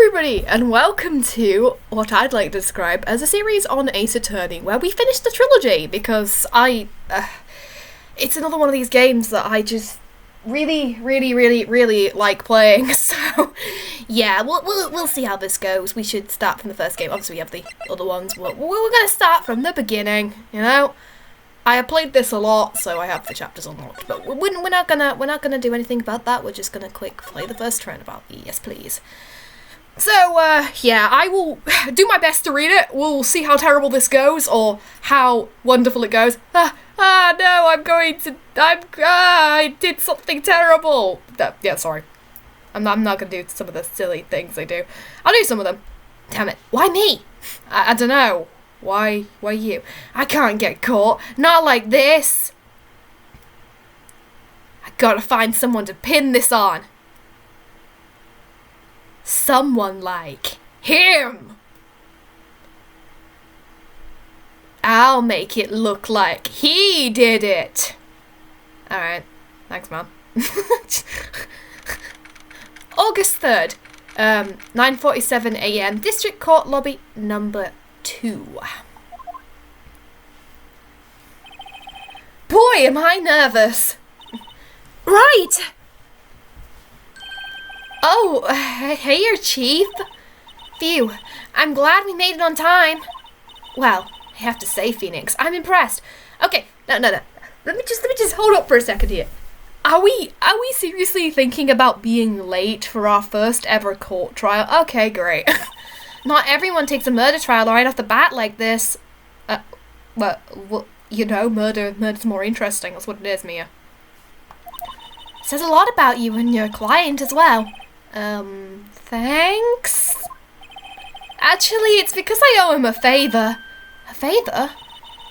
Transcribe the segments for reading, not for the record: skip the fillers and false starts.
everybody, and welcome to what I'd like to describe as a series on Ace Attorney, where we finished the trilogy, because it's another one of these games that I just really like playing, so yeah, we'll see how this goes. We should start from the first game. Obviously we have the other ones, but we're gonna start from the beginning, you know? I have played this a lot, so I have the chapters unlocked, but we're not gonna do anything about that. We're just gonna click play the first turnabout. Yes, please. So, yeah, I will do my best to read it. We'll see how terrible this goes, or how wonderful it goes. No, I did something terrible. Yeah, sorry. I'm not gonna do some of the silly things I do. I'll do some of them. Damn it. Why me? I don't know. Why you? I can't get caught. Not like this. I gotta find someone to pin this on. Someone like him. I'll make it look like he did it. Alright. Thanks, man. August 3rd, 9:47 a.m. District Court Lobby number 2. Boy, am I nervous. Right. Oh, hey, your chief. Phew, I'm glad we made it on time. Well, I have to say, Phoenix, I'm impressed. Okay, no. Let me just hold up for a second here. Are we seriously thinking about being late for our first ever court trial? Okay, great. Not everyone takes a murder trial right off the bat like this. Well, you know, murder's more interesting. That's what it is, Mia. Says a lot about you and your client as well. Thanks? Actually, it's because I owe him a favor. A favor?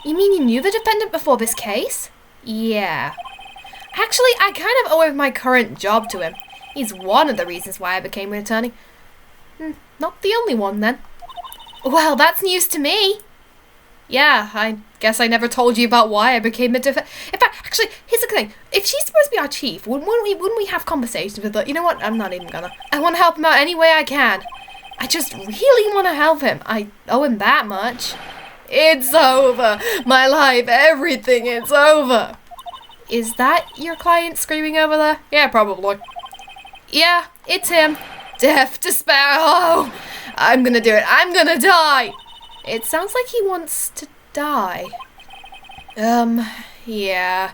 You mean you knew the defendant before this case? Yeah. Actually, I kind of owe my current job to him. He's one of the reasons why I became an attorney. Not the only one, then. Well, that's news to me. Yeah, I guess I never told you about why I became a defendant. In fact, actually, here's the thing. If she's supposed to be our chief, wouldn't we have conversations with her? You know what? I'm not even gonna. I want to help him out any way I can. I just really want to help him. I owe him that much. It's over. My life, everything, it's over. Is that your client screaming over there? Yeah, probably. Yeah, it's him. Death, despair, oh, I'm gonna do it. I'm gonna die. It sounds like he wants to die. Yeah.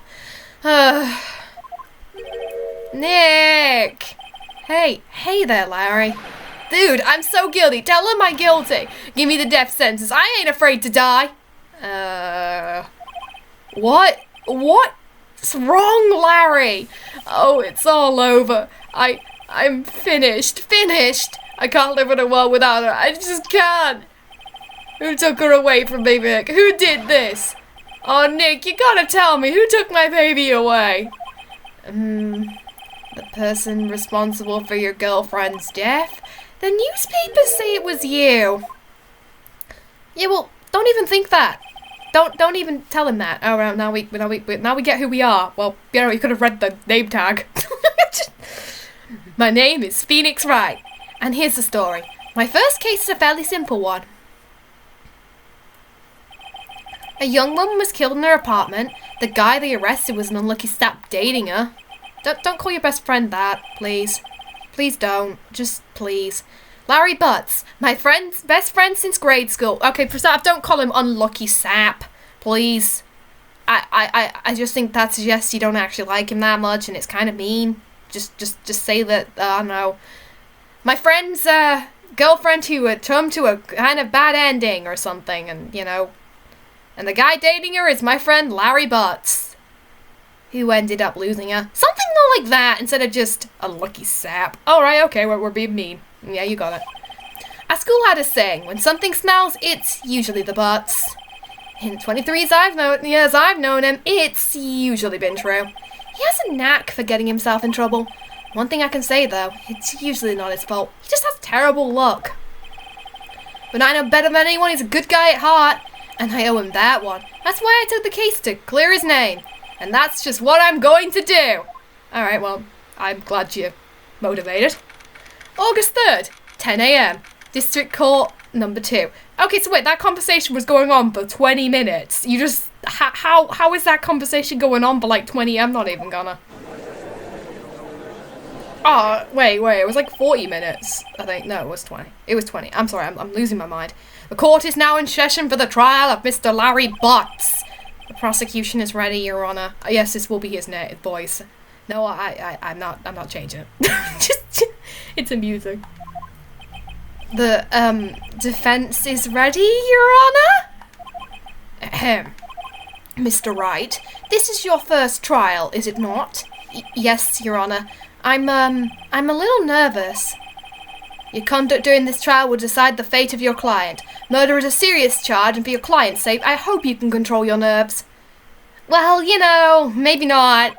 Nick! Hey there, Larry. Dude, I'm so guilty. Tell him I'm guilty. Give me the death sentence. I ain't afraid to die. What's wrong, Larry? Oh, it's all over. I'm finished. I can't live in a world without her. I just can't. Who took her away from me, Vic? Who did this? Oh, Nick, you gotta tell me. Who took my baby away? The person responsible for your girlfriend's death? The newspapers say it was you. Yeah, well, don't even think that. Don't even tell him that. Oh, now we get who we are. Well, you know, you could have read the name tag. My name is Phoenix Wright, and here's the story. My first case is a fairly simple one. A young woman was killed in her apartment. The guy they arrested was an unlucky sap dating her. Don't call your best friend that, please. Please don't. Just please. Larry Butts, my best friend since grade school. Okay, for sap, don't call him unlucky sap, please. I just think that suggests you don't actually like him that much, and it's kind of mean. Just say that, I don't know. My friend's, girlfriend who had come to a kind of bad ending or something, and, you know. And the guy dating her is my friend Larry Butts, who ended up losing her. Something more like that, instead of just a lucky sap. Alright, okay, we're being mean. Yeah, you got it. Our school had a saying, when something smells, it's usually the Butts. In 23 years I've known him, it's usually been true. He has a knack for getting himself in trouble. One thing I can say, though, it's usually not his fault. He just has terrible luck. But I know better than anyone he's a good guy at heart, and I owe him that one. That's why I took the case to clear his name. And that's just what I'm going to do. Alright, well, I'm glad you're motivated. August 3rd, 10 a.m. District Court number 2. Okay, so wait, that conversation was going on for 20 minutes. You just... How is that conversation going on for like 20? I'm not even gonna... Oh, wait, it was like 40 minutes, I think. No, it was 20. It was 20. I'm sorry, I'm losing my mind. The court is now in session for the trial of Mr. Larry Butts. The prosecution is ready, Your Honor. Yes, this will be his voice. No, I'm not changing it. It's amusing. The, defense is ready, Your Honor? Ahem. Mr. Wright, this is your first trial, is it not? Yes, Your Honor. I'm a little nervous. Your conduct during this trial will decide the fate of your client. Murder is a serious charge, and for your client's sake, I hope you can control your nerves. Well, you know, maybe not.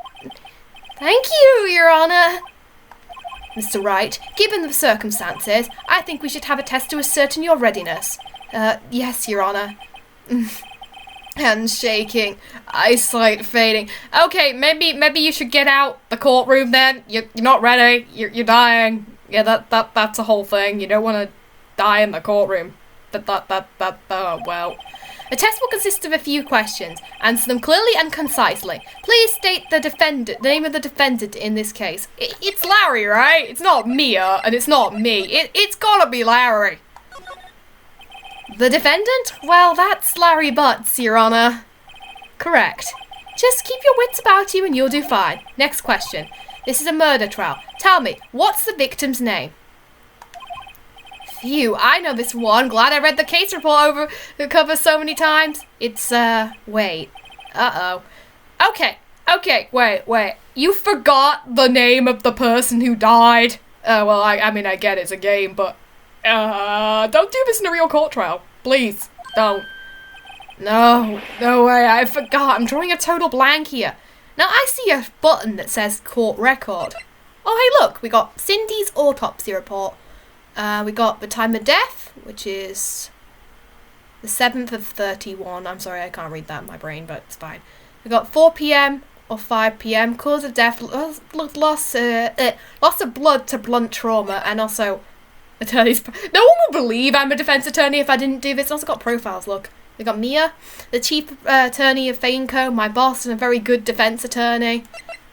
Thank you, Your Honor. Mr. Wright, given the circumstances, I think we should have a test to ascertain your readiness. Yes, Your Honor. Hands shaking, eyesight fading. Okay, maybe you should get out the courtroom then. You're not ready. You're dying. Yeah, that's a whole thing. You don't want to die in the courtroom. Well. The test will consist of a few questions. Answer them clearly and concisely. Please state the name of the defendant in this case. It's Larry, right? It's not Mia, and it's not me. It's gotta be Larry. The defendant? Well, that's Larry Butts, Your Honor. Correct. Just keep your wits about you and you'll do fine. Next question. This is a murder trial. Tell me, what's the victim's name? Phew, I know this one. Glad I read the case report over the cover so many times. It's, wait. Uh-oh. Okay, wait. You forgot the name of the person who died. Well, I mean, I get it's a game, but... don't do this in a real court trial. Please, don't. No way, I forgot. I'm drawing a total blank here. Now, I see a button that says court record. Oh, hey, look, we got Cindy's autopsy report. We got the time of death, which is the 7th of 31. I'm sorry, I can't read that in my brain, but it's fine. We got 4 p.m. or 5 p.m. Cause of death, loss of blood to blunt trauma, and also... attorneys. No one will believe I'm a defense attorney if I didn't do this. Also got profiles, look. We got Mia, the chief attorney of Faneco, my boss and a very good defense attorney.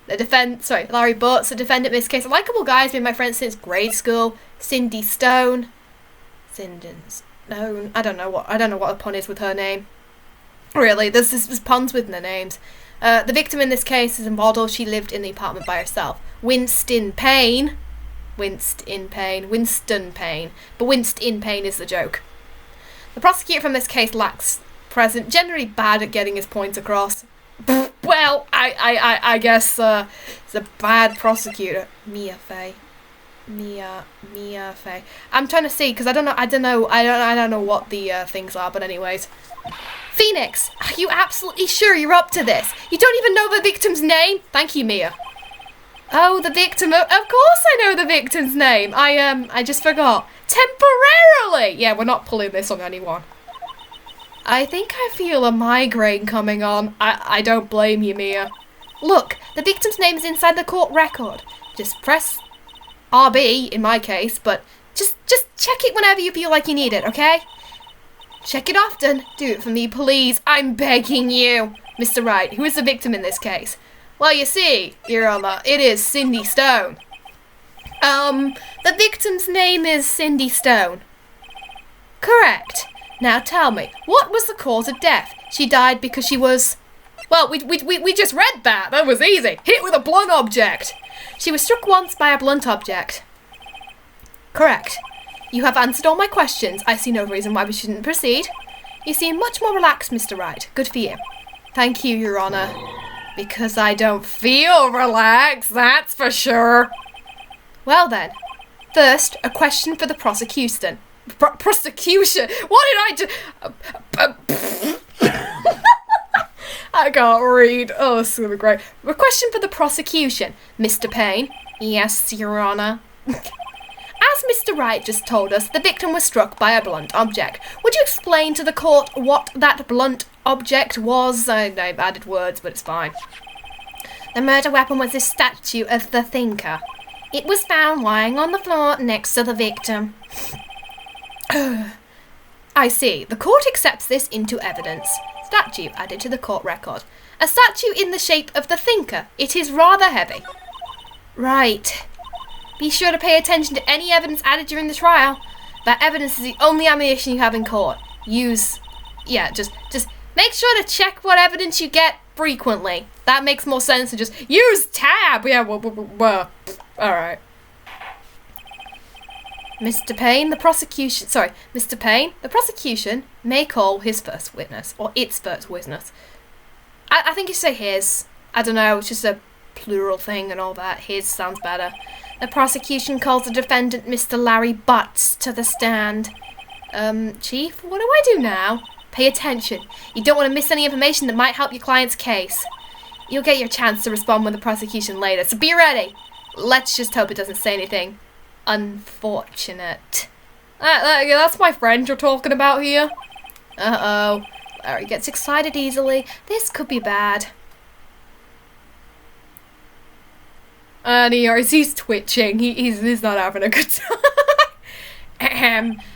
Larry Butts, the defendant in this case. A likeable guy, has been my friend since grade school. Cindy Stone. I don't know what the pun is with her name. Really, there's puns with their names. The victim in this case is a model. She lived in the apartment by herself. Winston Payne. But Winston in pain is the joke. The prosecutor from this case lacks present, generally bad at getting his points across. Well, I guess it's a bad prosecutor. Mia Fey. I'm trying to see because I don't know what the things are, but anyways. Phoenix, are you absolutely sure you're up to this? You don't even know the victim's name? Thank you, Mia. Oh, the victim. Of course I know the victim's name. I just forgot. Temporarily! Yeah, we're not pulling this on anyone. I think I feel a migraine coming on. I don't blame you, Mia. Look, the victim's name is inside the court record. Just press RB, in my case, but just check it whenever you feel like you need it, okay? Check it often. Do it for me, please. I'm begging you. Mr. Wright, who is the victim in this case? Well, you see, Your Honor, it is Cindy Stone. The victim's name is Cindy Stone. Correct. Now tell me, what was the cause of death? She died because she was... Well, we just read that. That was easy. Hit with a blunt object. She was struck once by a blunt object. Correct. You have answered all my questions. I see no reason why we shouldn't proceed. You seem much more relaxed, Mr. Wright. Good for you. Thank you, Your Honor. Because I don't feel relaxed, that's for sure. Well then, first, a question for the prosecution. Prosecution? What did I do? I can't read. Oh, this is going to be great. A question for the prosecution. Mr. Payne? Yes, Your Honor. As Mr. Wright just told us, the victim was struck by a blunt object. Would you explain to the court what that blunt object was? I've added words, but it's fine. The murder weapon was this statue of the Thinker. It was found lying on the floor next to the victim. I see. The court accepts this into evidence. Statue added to the court record. A statue in the shape of the thinker. It is rather heavy. Right. Be sure to pay attention to any evidence added during the trial. That evidence is the only ammunition you have in court. Just make sure to check what evidence you get frequently. That makes more sense than just use tab. Yeah, well. Alright. Mr. Payne, the prosecution may call his first witness, or its first witness. I think you say his. I don't know, it's just a plural thing and all that. His sounds better. The prosecution calls the defendant, Mr. Larry Butts, to the stand. Chief, what do I do now? Pay attention. You don't want to miss any information that might help your client's case. You'll get your chance to respond with the prosecution later, so be ready. Let's just hope it doesn't say anything unfortunate. That's my friend you're talking about here. Uh-oh. Larry gets excited easily. This could be bad. And he's twitching. He's not having a good time.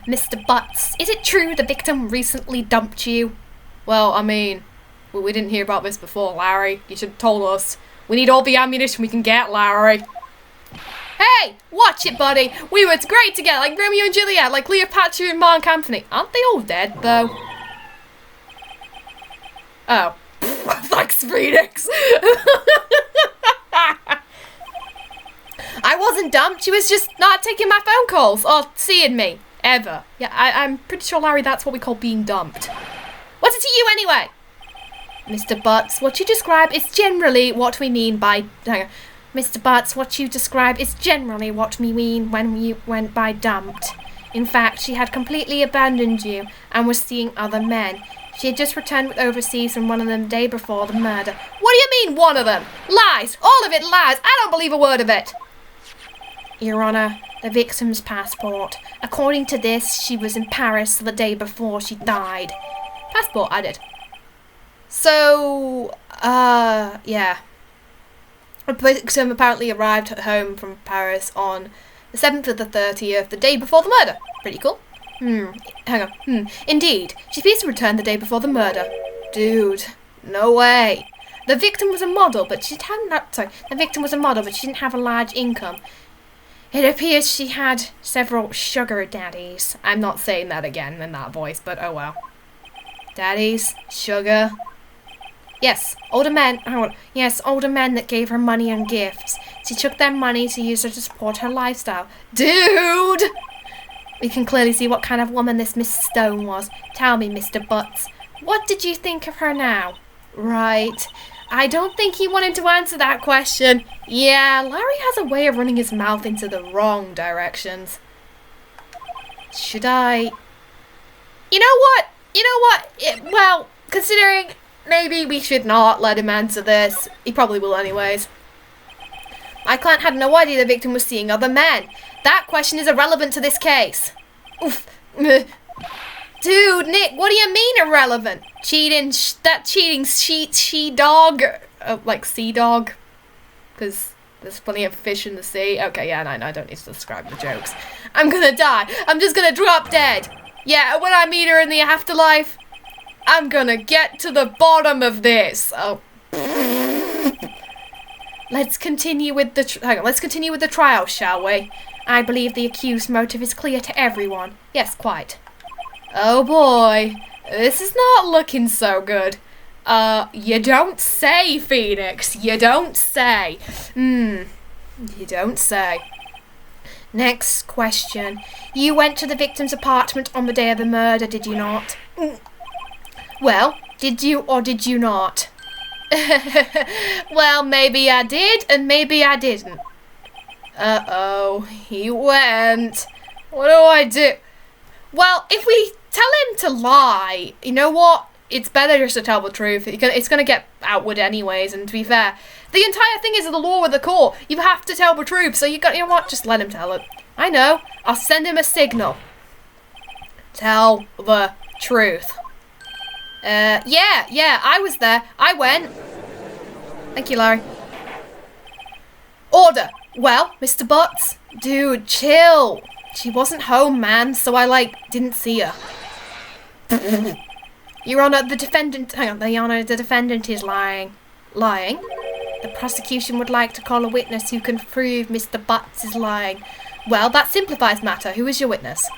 Mr. Butts, is it true the victim recently dumped you? Well, I mean, we didn't hear about this before, Larry. You should have told us. We need all the ammunition we can get, Larry. Hey, watch it, buddy. We were great together, like Romeo and Juliet, like Cleopatra and Mark Anthony. Aren't they all dead, though? Oh. Thanks, Phoenix. I wasn't dumped. She was just not taking my phone calls or seeing me. Ever. Yeah, I'm pretty sure, Larry, that's what we call being dumped. What's it to you, anyway? Mr. Butts, what you describe is generally what we mean by... Hang on. Mr. Butts, what you describe is generally what we mean when we went by dumped. In fact, she had completely abandoned you and was seeing other men. She had just returned overseas from one of them the day before the murder. What do you mean, one of them? Lies! All of it lies! I don't believe a word of it! Your Honor, the victim's passport. According to this, she was in Paris the day before she died. Passport added. So, yeah. The victim apparently arrived at home from Paris on the 7th of the 30th, the day before the murder. Pretty cool. Hang on. Indeed, she's supposed to return the day before the murder. Dude, no way. The victim was a model, but she didn't have a large income. It appears she had several sugar daddies. I'm not saying that again in that voice, but oh well. Daddies, sugar. Yes, older men that gave her money and gifts. She took their money to use her to support her lifestyle. Dude! We can clearly see what kind of woman this Miss Stone was. Tell me, Mr. Butts, what did you think of her now? Right. I don't think he wanted to answer that question. Yeah, Larry has a way of running his mouth into the wrong directions. Should I... You know what? Well, considering... Maybe we should not let him answer this. He probably will anyways. My client had no idea the victim was seeing other men. That question is irrelevant to this case. Oof. Dude, Nick, what do you mean irrelevant? Cheating, she-dog. Like sea dog. Because there's plenty of fish in the sea. Okay, yeah, I don't need to describe the jokes. I'm gonna die. I'm just gonna drop dead. Yeah, when I meet her in the afterlife... I'm gonna get to the bottom of this. Oh. Let's continue with the trial, shall we? I believe the accused's motive is clear to everyone. Yes, quite. Oh boy, this is not looking so good. You don't say, Phoenix. You don't say. You don't say. Next question. You went to the victim's apartment on the day of the murder, did you not? Well, did you or did you not? Well, maybe I did and maybe I didn't. Uh-oh, he went. What do I do? Well, if we tell him to lie, you know what? It's better just to tell the truth. It's going to get outward anyways, and to be fair, the entire thing is the law of the court. You have to tell the truth, so you know what? Just let him tell it. I know. I'll send him a signal. Tell the truth. Yeah, I was there. I went. Thank you, Larry. Order. Well, Mr. Butts, dude, chill. She wasn't home, man, so I, didn't see her. Your Honour, the defendant... Hang on, Your Honour, the defendant is lying. Lying? The prosecution would like to call a witness who can prove Mr. Butts is lying. Well, that simplifies matter. Who is your witness?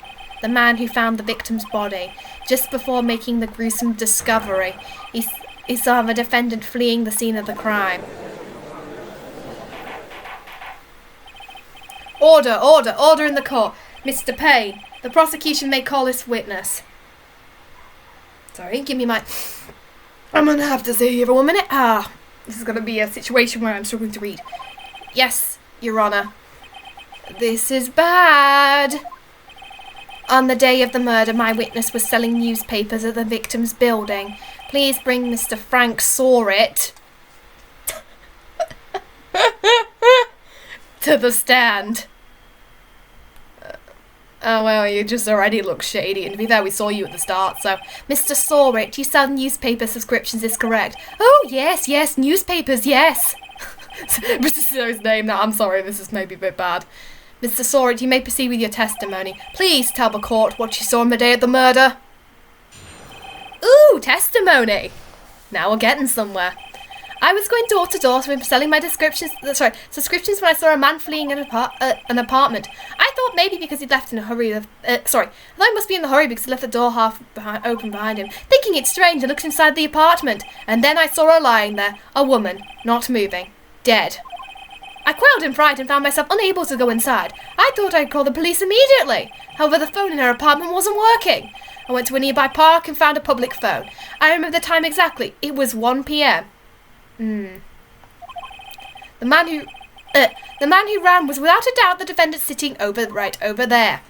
The man who found the victim's body. Just before making the gruesome discovery, he saw the defendant fleeing the scene of the crime. Order, order, order in the court. Mr. Payne, the prosecution may call this witness. Sorry, give me my... I'm gonna have to sit here for 1 minute. This is gonna be a situation where I'm struggling to read. Yes, Your Honour. This is bad. On the day of the murder, my witness was selling newspapers at the victim's building. Please bring Mr. Frank Sorrett to the stand. Oh, well, you just already look shady, and to be fair, we saw you at the start, so... Mr. Sorrett, you sell newspaper subscriptions, is correct. Oh, yes, yes, newspapers, yes. Mr. Sorrett's name now, I'm sorry, this is maybe a bit bad. Mr. Sorrett, you may proceed with your testimony. Please tell the court what you saw on the day of the murder. Ooh, testimony! Now we're getting somewhere. I was going door to door selling my subscriptions when I saw a man fleeing an apartment. I thought maybe because he'd left in a hurry. I thought he must be in a hurry because he left the door half open behind him. Thinking it strange, I looked inside the apartment, and then I saw her lying there, a woman, not moving, dead. I quailed in fright and found myself unable to go inside. I thought I'd call the police immediately. However, the phone in her apartment wasn't working. I went to a nearby park and found a public phone. I remember the time exactly. It was 1 p.m. The man who ran was without a doubt the defendant sitting right over there.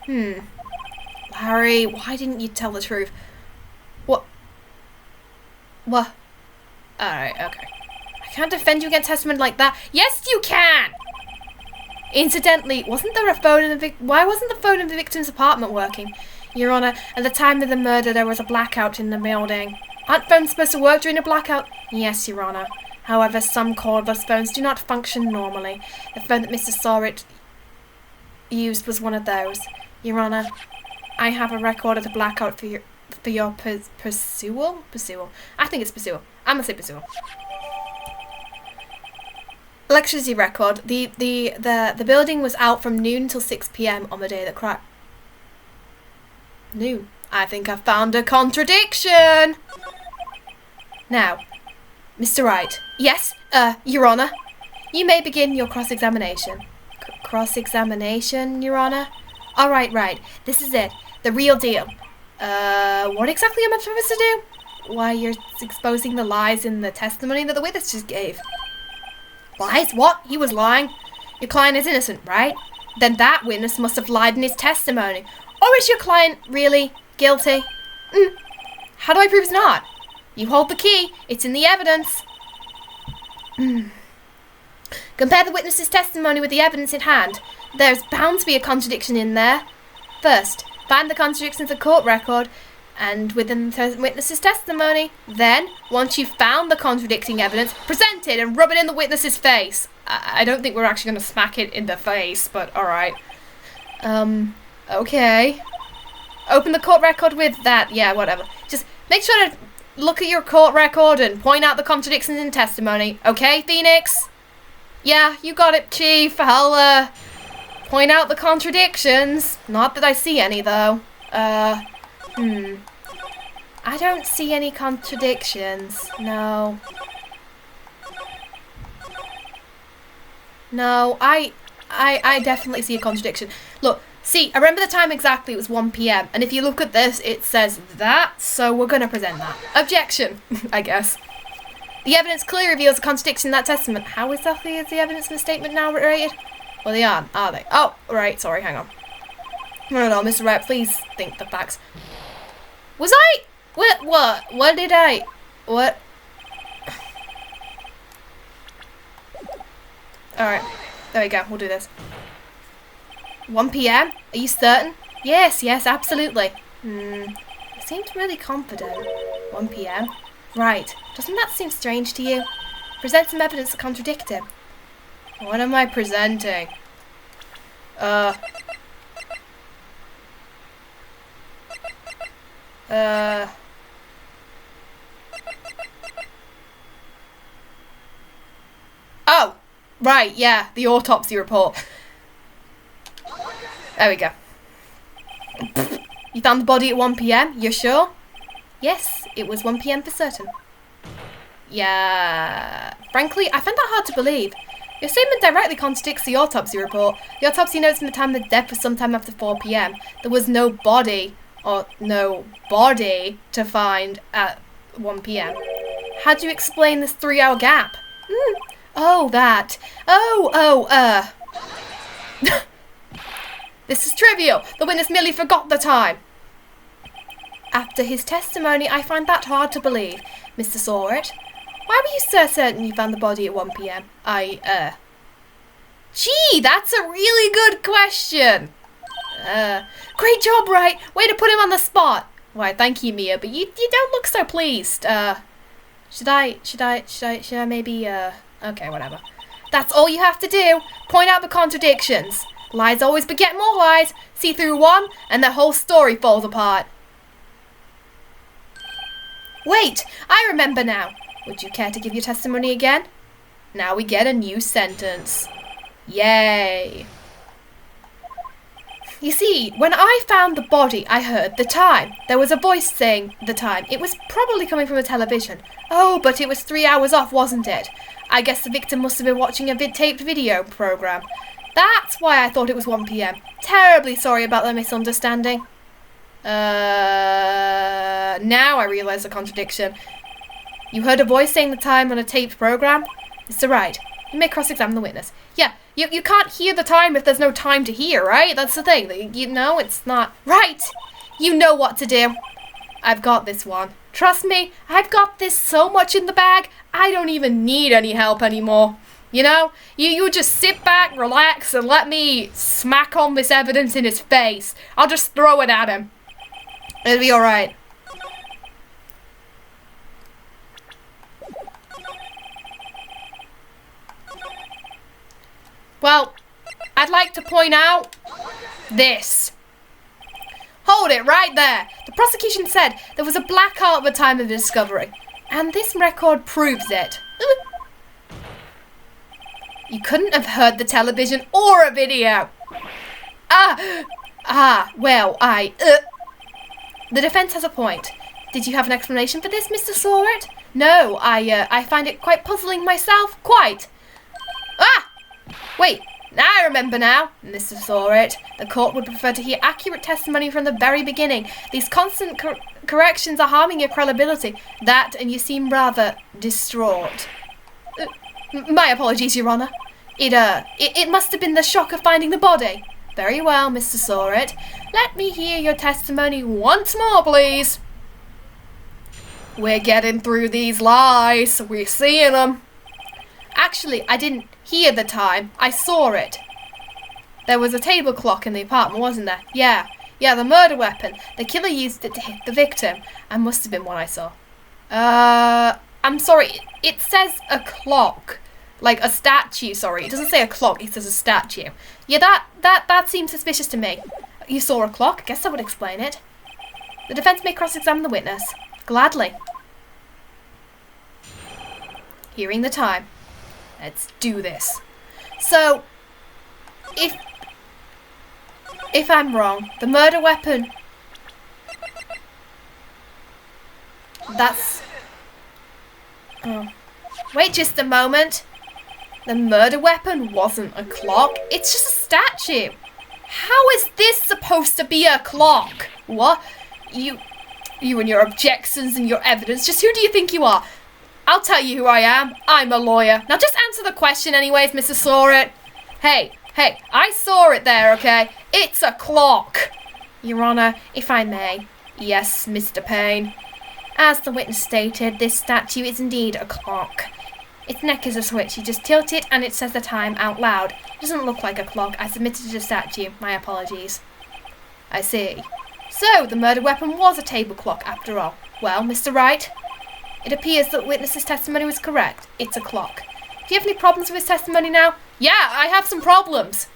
Larry, why didn't you tell the truth? What? Alright, okay. I can't defend you against testimony like that. Yes, you can! Incidentally, wasn't there a phone in why wasn't the phone in the victim's apartment working? Your Honour, at the time of the murder there was a blackout in the building. Aren't phones supposed to work during a blackout? Yes, Your Honour. However, some cordless phones do not function normally. The phone that Mr. Sorrett used was one of those. Your Honour, I have a record of the blackout for your pursual? Pursual. I think it's pursual. I'm gonna say pursual. Electricity record. The building was out from noon till 6 p.m. on the day of the crime. Noon. I think I've found a contradiction. Now, Mr. Wright. Yes, Your Honour. You may begin your cross-examination. Cross-examination, Your Honour? Alright, right. This is it. The real deal. What exactly am I supposed to do? Why, you're exposing the lies in the testimony that the witness just gave. Lies? What? He was lying. Your client is innocent, right? Then that witness must have lied in his testimony. Or is your client really guilty? How do I prove he's not? You hold the key. It's in the evidence. Compare the witness's testimony with the evidence in hand. There's bound to be a contradiction in there. First, find the contradictions in the court record and within the witness's testimony. Then, once you've found the contradicting evidence, present it and rub it in the witness's face. I don't think we're actually going to smack it in the face, but alright. Okay. Open the court record with that. Yeah, whatever. Just make sure to look at your court record and point out the contradictions in testimony. Okay, Phoenix? Yeah, you got it, Chief. I'll, point out the contradictions. Not that I see any, though. I don't see any contradictions. No. No, I definitely see a contradiction. Look, see, I remember the time exactly, it was 1 p.m. And if you look at this, it says that, so we're going to present that. Objection, I guess. The evidence clearly reveals a contradiction in that testament. How exactly is the evidence in the statement now rated? Well, they aren't, are they? Oh, right, sorry, hang on. No, Mr. Wright, please think the facts. Was I? What did I? What? Alright, there we go, we'll do this. 1 p.m? Are you certain? Yes, absolutely. You seemed really confident. 1 p.m? Right, doesn't that seem strange to you? Present some evidence to contradict him. What am I presenting? Oh! Right, yeah, the autopsy report. There we go. You found the body at 1 PM? You're sure? Yes, it was 1 PM for certain. Yeah... Frankly, I find that hard to believe. Your statement directly contradicts the autopsy report. The autopsy notes in the time of death was sometime after 4 PM. There was no body to find at 1 PM. How do you explain this 3-hour gap? Oh, that. This is trivial. The witness merely forgot the time. After his testimony, I find that hard to believe, Mr. Sawert. Why were you so certain you found the body at 1 PM? Gee, that's a really good question. Great job, Wright. Way to put him on the spot. Why, thank you, Mia, but you don't look so pleased. Should I maybe, okay, whatever. That's all you have to do. Point out the contradictions. Lies always beget more lies. See through one, and the whole story falls apart. Wait, I remember now. Would you care to give your testimony again? Now we get a new sentence. Yay. You see, when I found the body, I heard the time. There was a voice saying the time. It was probably coming from a television. Oh, but it was 3 hours off, wasn't it? I guess the victim must have been watching a taped video program. That's why I thought it was 1 PM. Terribly sorry about the misunderstanding. Now I realise the contradiction. You heard a voice saying the time on a taped program? Mr. Wright, you may cross-examine the witness. Yeah, you can't hear the time if there's no time to hear, right? That's the thing. You know, it's not... Right! You know what to do. I've got this one. Trust me, I've got this so much in the bag, I don't even need any help anymore. You know, you just sit back, relax, and let me smack on this evidence in his face. I'll just throw it at him. It'll be alright. Well, I'd like to point out this. Hold it right there. The prosecution said there was a blackout at the time of the discovery, and this record proves it. You couldn't have heard the television or a video. Well, The defence has a point. Did you have an explanation for this, Mr. Sawert? No, I find it quite puzzling myself. Quite. Wait, now I remember now, Mr. Sawert. The court would prefer to hear accurate testimony from the very beginning. These constant corrections are harming your credibility. That, and you seem rather distraught. My apologies, Your Honour. It must have been the shock of finding the body. Very well, Mr. Sawert. Let me hear your testimony once more, please. We're getting through these lies. We're seeing them. Actually, I didn't hear the time. I saw it. There was a table clock in the apartment, wasn't there? Yeah, the murder weapon. The killer used it to hit the victim. And must have been what I saw. I'm sorry. It says a clock. Like a statue, sorry. It doesn't say a clock, it says a statue. Yeah, that seems suspicious to me. You saw a clock? I guess that would explain it. The defence may cross-examine the witness. Gladly. Hearing the time. Let's do this. So, if I'm wrong, the murder weapon... That's... Oh. Wait just a moment. The murder weapon wasn't a clock. It's just a statue. How is this supposed to be a clock? What? You and your objections and your evidence. Just who do you think you are? I'll tell you who I am. I'm a lawyer. Now just answer the question anyways, Mr. Sawert. Hey, I saw it there, okay? It's a clock. Your Honour, if I may. Yes, Mr. Payne. As the witness stated, this statue is indeed a clock. Its neck is a switch. You just tilt it and it says the time out loud. It doesn't look like a clock. I submitted it a statue. My apologies. I see. So, the murder weapon was a table clock after all. Well, Mr. Wright? It appears that the witness's testimony was correct. It's a clock. Do you have any problems with his testimony now? Yeah, I have some problems.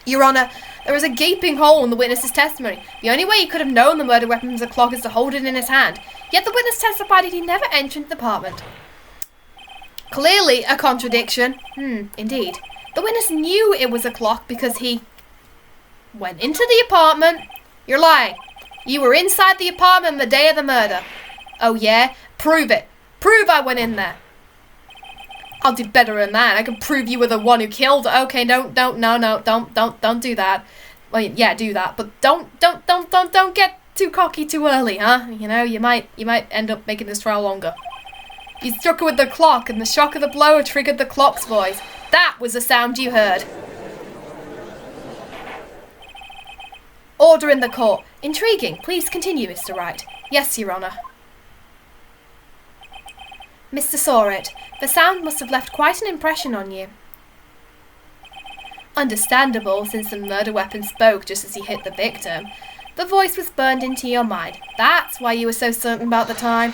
Your Honour, there is a gaping hole in the witness's testimony. The only way he could have known the murder weapon was a clock is to hold it in his hand. Yet the witness testified that he never entered the apartment. Clearly a contradiction. Indeed. The witness knew it was a clock because he went into the apartment. You're lying. You were inside the apartment the day of the murder. Oh yeah? Prove it. Prove I went in there. I'll do better than that. I can prove you were the one who killed her. Okay, don't do that. Well, yeah, do that, but don't get too cocky too early, huh? You know, you might end up making this trial longer. You struck her with the clock, and the shock of the blow triggered the clock's voice. That was the sound you heard. Order in the court. Intriguing. Please continue, Mr. Wright. Yes, Your Honour. Mr. Sorrett, the sound must have left quite an impression on you. Understandable, since the murder weapon spoke just as he hit the victim. The voice was burned into your mind. That's why you were so certain about the time.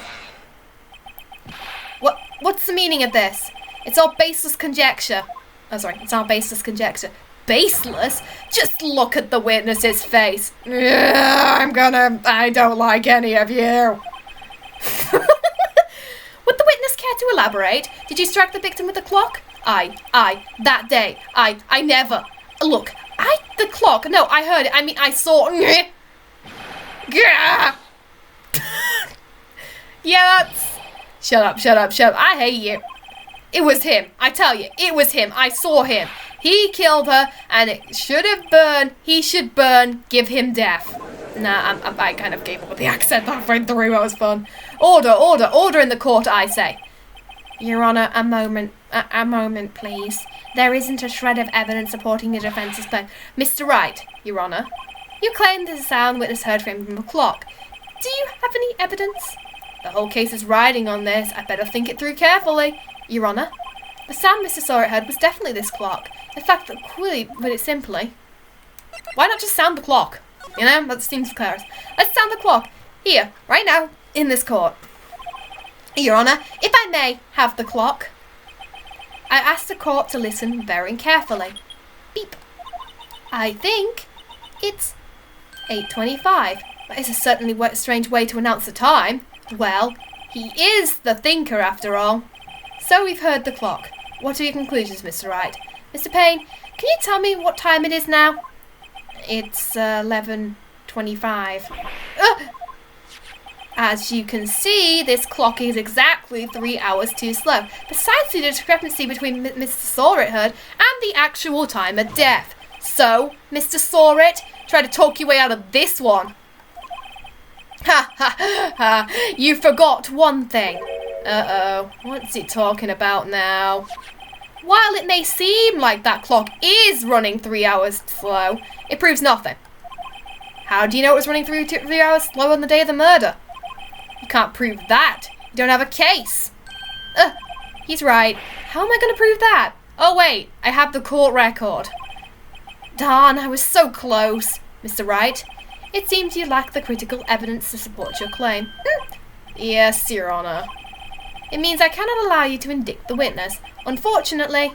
What's the meaning of this? It's all baseless conjecture. Oh, sorry, it's all baseless conjecture. Baseless? Just look at the witness's face. I don't like any of you. Would the witness care to elaborate? Did you strike the victim with the clock? That day. I never. Look, the clock. No, I heard it. I mean, I saw. Yeah, that's. Shut up. I hate you. It was him. I tell you, it was him. I saw him. He killed her, and it should have burned. He should burn. Give him death. Nah, I kind of gave up with the accent halfway through. That was fun. Order in the court, I say. Your Honour, a moment, please. There isn't a shred of evidence supporting the defence's claim. Mr. Wright, Your Honour, you claim there's a sound witness heard from a clock. Do you have any evidence? The whole case is riding on this. I better think it through carefully. Your Honour, the sound Mr. Sorrett heard was definitely this clock. In fact, put it simply, why not just sound the clock? You know, that seems clear. Let's sound the clock. Here, right now, in this court. Your Honour, if I may have the clock. I ask the court to listen very carefully. Beep. I think it's 8:25. That is a certainly strange way to announce the time. Well, he is the thinker after all. So we've heard the clock. What are your conclusions, Mr. Wright? Mr. Payne, can you tell me what time it is now? It's 11:25. As you can see, this clock is exactly 3 hours too slow. Besides the discrepancy between Mr. Sorrett heard and the actual time of death. So, Mr. Sorrett, try to talk your way out of this one. Ha ha ha! You forgot one thing. Uh-oh. What's he talking about now? While it may seem like that clock is running 3 hours slow, it proves nothing. How do you know it was running 3 hours slow on the day of the murder? You can't prove that. You don't have a case. He's right. How am I going to prove that? Oh wait, I have the court record. Darn, I was so close. Mr. Wright, it seems you lack the critical evidence to support your claim. Yes, Your Honour. It means I cannot allow you to indict the witness. Unfortunately.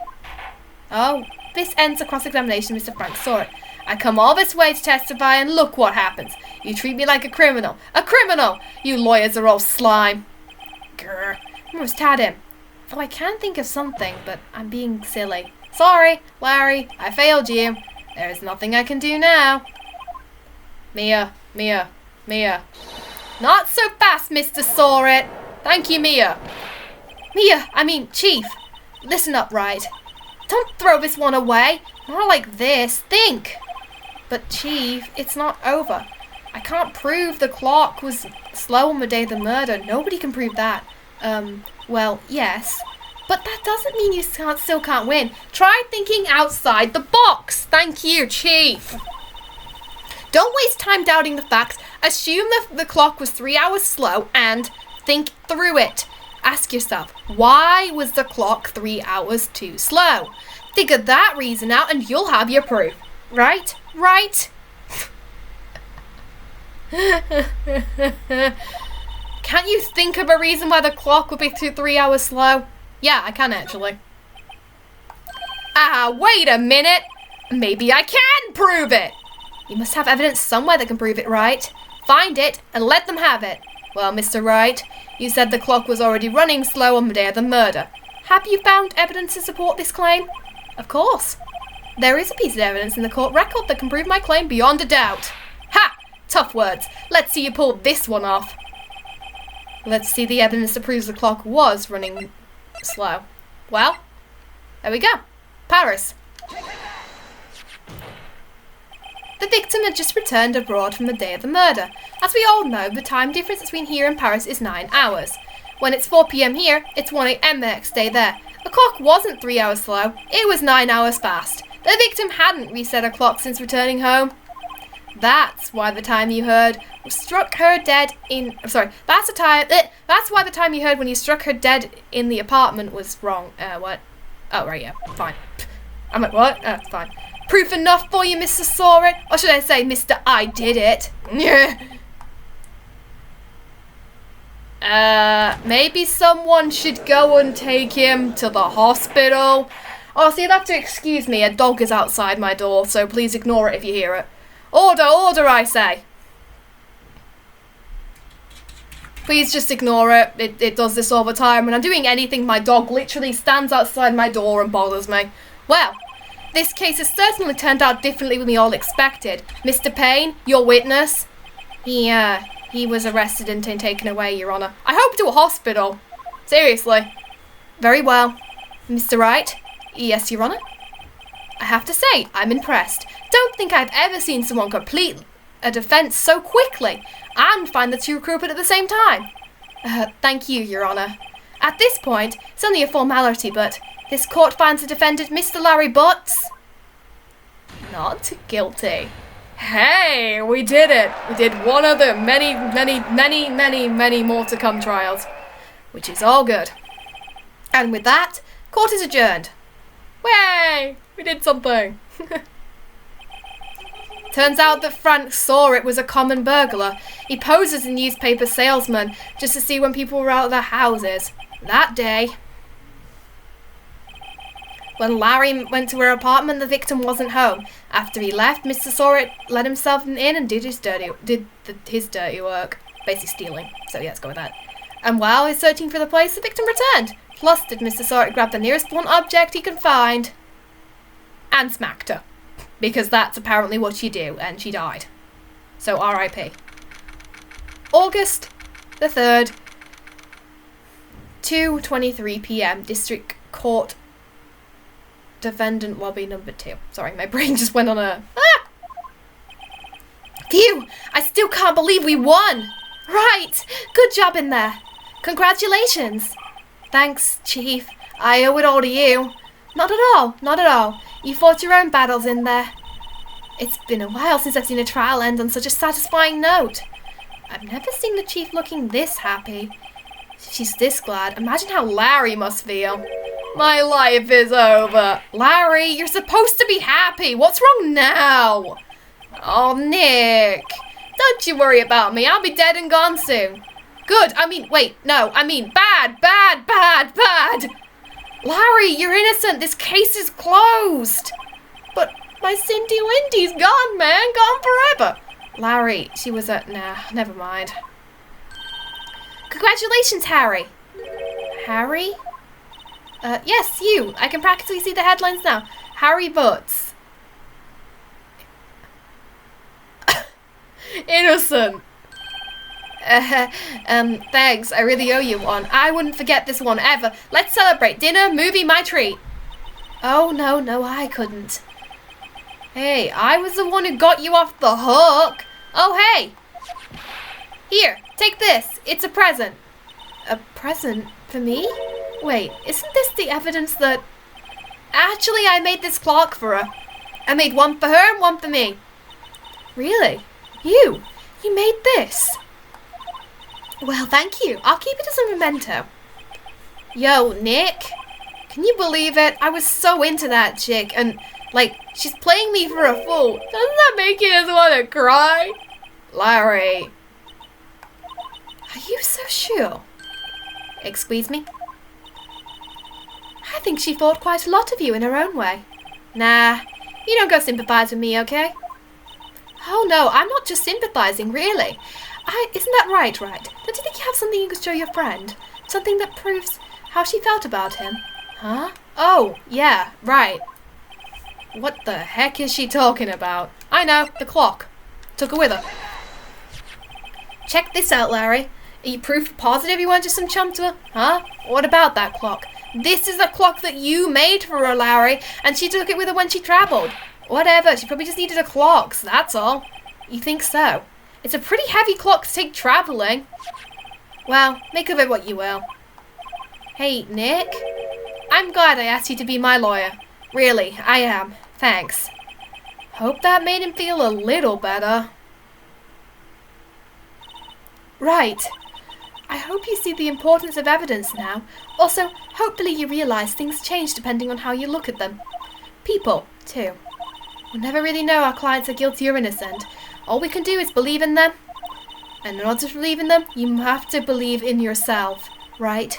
Oh, this ends the cross-examination, Mr. Frank Sorrett. I come all this way to testify, and look what happens. You treat me like a criminal. A criminal! You lawyers are all slime. Grr. I almost had him. Though I can think of something, but I'm being silly. Sorry, Larry. I failed you. There is nothing I can do now. Mia. Not so fast, Mr. Sorrett. Thank you, Mia. Chief. Listen up, Wright. Don't throw this one away. Not like this. Think. But, Chief, it's not over. I can't prove the clock was slow on the day of the murder. Nobody can prove that. Well, yes. But that doesn't mean you still can't win. Try thinking outside the box. Thank you, Chief. Don't waste time doubting the facts. Assume the clock was 3 hours slow and think through it. Ask yourself, why was the clock 3 hours too slow? Figure that reason out and you'll have your proof. Right? Can't you think of a reason why the clock would be 3 hours slow? Yeah, I can actually. Ah, wait a minute. Maybe I can prove it. You must have evidence somewhere that can prove it, right? Find it and let them have it. Well, Mr. Wright, you said the clock was already running slow on the day of the murder. Have you found evidence to support this claim? Of course. There is a piece of evidence in the court record that can prove my claim beyond a doubt. Ha! Tough words. Let's see you pull this one off. Let's see the evidence that proves the clock was running slow. Well, there we go. Paris. The victim had just returned abroad from the day of the murder. As we all know, the time difference between here and Paris is 9 hours. When it's 4 p.m. here, it's 1 a.m. the next day there. The clock wasn't 3 hours slow, it was 9 hours fast. The victim hadn't reset her clock since returning home. That's why the time you heard struck her dead in... That's why the time you heard when you struck her dead in the apartment was wrong. What? Oh, right, yeah, fine. I'm like, what? Fine. Proof enough for you, Mr. Saw It? Or should I say, Mr. I Did It? Maybe someone should go and take him to the hospital. Oh, so you'll have to excuse me, a dog is outside my door, so please ignore it if you hear it. Order, order, I say. Please just ignore it. It does this all the time. When I'm doing anything, my dog literally stands outside my door and bothers me. Well, this case has certainly turned out differently than we all expected. Mr. Payne, your witness, he was arrested and taken away, Your Honour. I hope to a hospital. Seriously. Very well. Mr. Wright? Yes, Your Honour? I have to say, I'm impressed. Don't think I've ever seen someone complete a defence so quickly and find the two culprits at the same time. Thank you, Your Honour. At this point, it's only a formality, but this court finds the defendant, Mr. Larry Butts, not guilty. Hey, we did it. We did one of the many more to come trials, which is all good. And with that, court is adjourned. Way! We did something. Turns out that Frank Saw It was a common burglar. He posed as a newspaper salesman just to see when people were out of their houses. That day, when Larry went to her apartment, the victim wasn't home. After he left, Mr. Saw It let himself in and did his dirty work. Basically stealing. So yeah, let's go with that. And while he's searching for the place, the victim returned. Flustered, Mr. Saw It grabbed the nearest blunt object he could find and smacked her. Because that's apparently what you do, and she died. So R.I.P. August the 3rd, 2:23 p.m. District Court, Defendant Lobby number 2. Sorry, my brain just went on a... Ah! Phew! I still can't believe we won! Right! Good job in there. Congratulations. Thanks, Chief. I owe it all to you. Not at all, not at all. You fought your own battles in there. It's been a while since I've seen a trial end on such a satisfying note. I've never seen the Chief looking this happy. If she's this glad, imagine how Larry must feel. My life is over. Larry, you're supposed to be happy. What's wrong now? Oh, Nick. Don't you worry about me. I'll be dead and gone soon. Good. Bad. Larry, you're innocent. This case is closed. But my Cindy Windy's gone, man. Gone forever. Larry, she was a... Nah, never mind. Congratulations, Harry. Harry? Yes, you. I can practically see the headlines now. Harry Butts. Innocent. Thanks. I really owe you one. I wouldn't forget this one ever. Let's celebrate. Dinner, movie, my treat. Oh, no, I couldn't. Hey, I was the one who got you off the hook. Oh, hey. Here, take this. It's a present. A present for me? Wait, isn't this the evidence that... Actually, I made this clock for her. I made one for her and one for me. Really? You made this? Well, thank you. I'll keep it as a memento. Yo, Nick. Can you believe it? I was so into that chick and, she's playing me for a fool. Doesn't that make you just want to cry? Larry. Are you so sure? Excuse me? I think she thought quite a lot of you in her own way. Nah, you don't go sympathise with me, okay? Oh no, I'm not just sympathising, really. Isn't that right? Don't you think you have something you could show your friend? Something that proves how she felt about him? Huh? Oh, yeah, right. What the heck is she talking about? I know, the clock. Took her with her. Check this out, Larry. Are you proof positive you weren't just some chum to her? Huh? What about that clock? This is the clock that you made for her, Larry, and she took it with her when she travelled. Whatever, she probably just needed a clock, so that's all. You think so? It's a pretty heavy clock to take travelling. Well, make of it what you will. Hey, Nick. I'm glad I asked you to be my lawyer. Really, I am. Thanks. Hope that made him feel a little better. Right. I hope you see the importance of evidence now. Also, hopefully you realise things change depending on how you look at them. People, too. We'll never really know our clients are guilty or innocent. All we can do is believe in them. And in order to believe in them, you have to believe in yourself, right?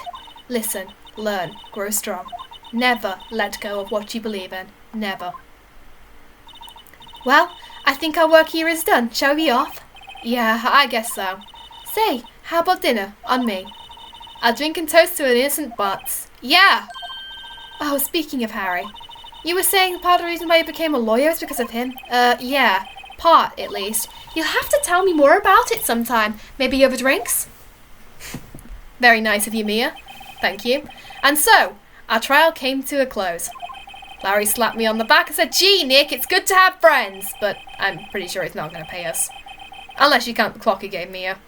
Listen, learn, grow strong. Never let go of what you believe in. Never. Well, I think our work here is done. Shall we be off? Yeah, I guess so. Say, how about dinner? On me. I'll drink and toast to an innocent butts. Yeah! Oh, speaking of Harry. You were saying part of the reason why you became a lawyer is because of him? Yeah. Part, at least. You'll have to tell me more about it sometime. Maybe over drinks? Very nice of you, Mia. Thank you. And so, our trial came to a close. Larry slapped me on the back and said, "Gee, Nick, it's good to have friends." But I'm pretty sure he's not going to pay us. Unless you count the clock he gave Mia.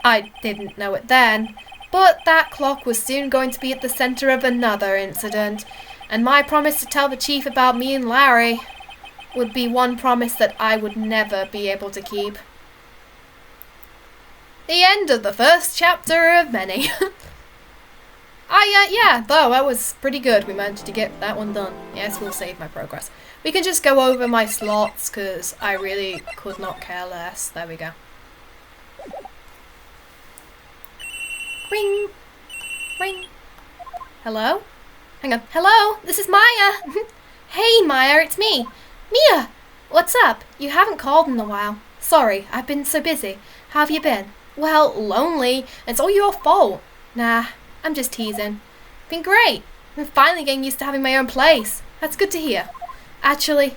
I didn't know it then, but that clock was soon going to be at the centre of another incident, and my promise to tell the chief about me and Larry would be one promise that I would never be able to keep. The end of the first chapter of many. Yeah, though, that was pretty good. We managed to get that one done. Yes, we'll save my progress. We can just go over my slots, because I really could not care less. There we go. Ring! Ring! Hello? Hang on. Hello? This is Maya! Hey, Maya, it's me! Mia! What's up? You haven't called in a while. Sorry, I've been so busy. How have you been? Well, lonely. It's all your fault. Nah, I'm just teasing. Been great. I'm finally getting used to having my own place. That's good to hear. Actually,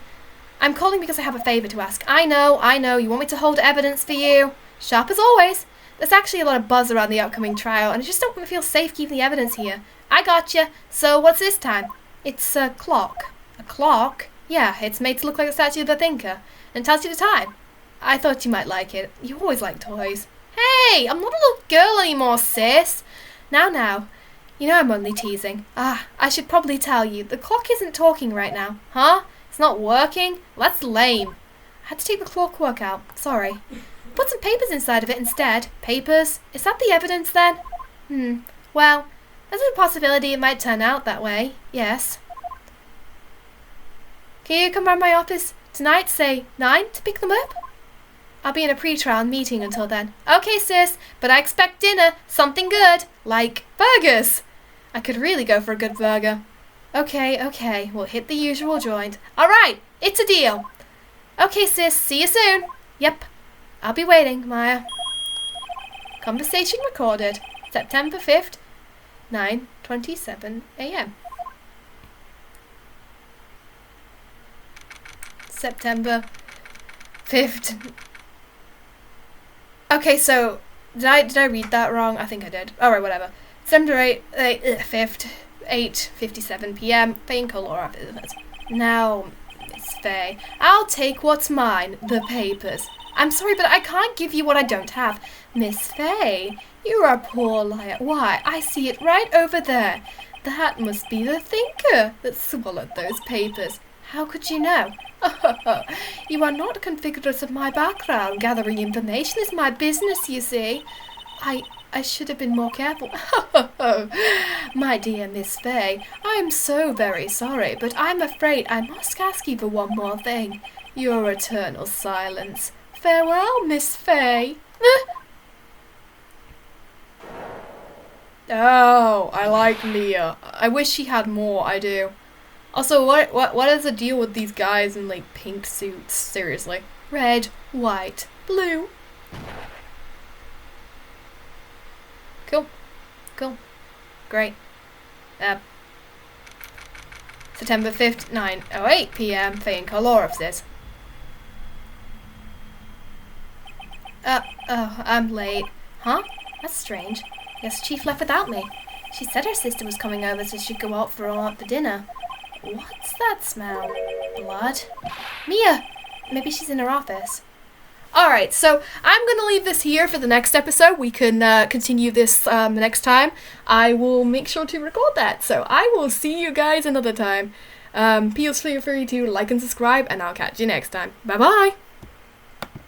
I'm calling because I have a favour to ask. I know. You want me to hold evidence for you. Sharp as always. There's actually a lot of buzz around the upcoming trial, and I just don't want to feel safe keeping the evidence here. I gotcha. So what's this time? It's a clock. A clock? Yeah, it's made to look like a statue of the thinker, and tells you the time. I thought you might like it. You always like toys. Hey, I'm not a little girl anymore, sis. Now. You know I'm only teasing. I should probably tell you, the clock isn't talking right now. Huh? It's not working? Well, that's lame. I had to take the clockwork out. Sorry. Put some papers inside of it instead. Papers? Is that the evidence then? Well, there's a possibility it might turn out that way. Yes. Can you come round my office tonight, say 9, to pick them up? I'll be in a pre-trial meeting until then. Okay, sis, but I expect dinner. Something good. Like burgers. I could really go for a good burger. Okay. We'll hit the usual joint. Alright, it's a deal. Okay, sis, see you soon. Yep. I'll be waiting, Maya. Conversation recorded. September 5th, 9:27 a.m. September 5th. Okay, so did I read that wrong? I think I did. Alright, whatever. September 5th, 8:57 p.m. Faye and Cole are office. Now, Miss Faye, I'll take what's mine, the papers. I'm sorry, but I can't give you what I don't have. Miss Faye, you're a poor liar. Why, I see it right over there. That must be the thinker that swallowed those papers. How could you know? You are not configurators of my background. Gathering information is my business, you see. I should have been more careful. My dear Miss Faye, I am so very sorry, but I'm afraid I must ask you for one more thing. Your eternal silence. Farewell, Miss Faye. Oh, I like Mia. I wish she had more, I do. Also, what is the deal with these guys in, like, pink suits? Seriously. Red, white, blue. Cool. Cool. Great. September 5th, 9:08 p.m. Faye and Colorises. Oh, I'm late. Huh? That's strange. Guess Chief left without me. She said her sister was coming over so she'd go out for the dinner. What's that smell? Blood? Mia! Maybe she's in her office. Alright, so I'm going to leave this here for the next episode. We can continue this next time. I will make sure to record that. So I will see you guys another time. Please feel free to like and subscribe, and I'll catch you next time. Bye-bye!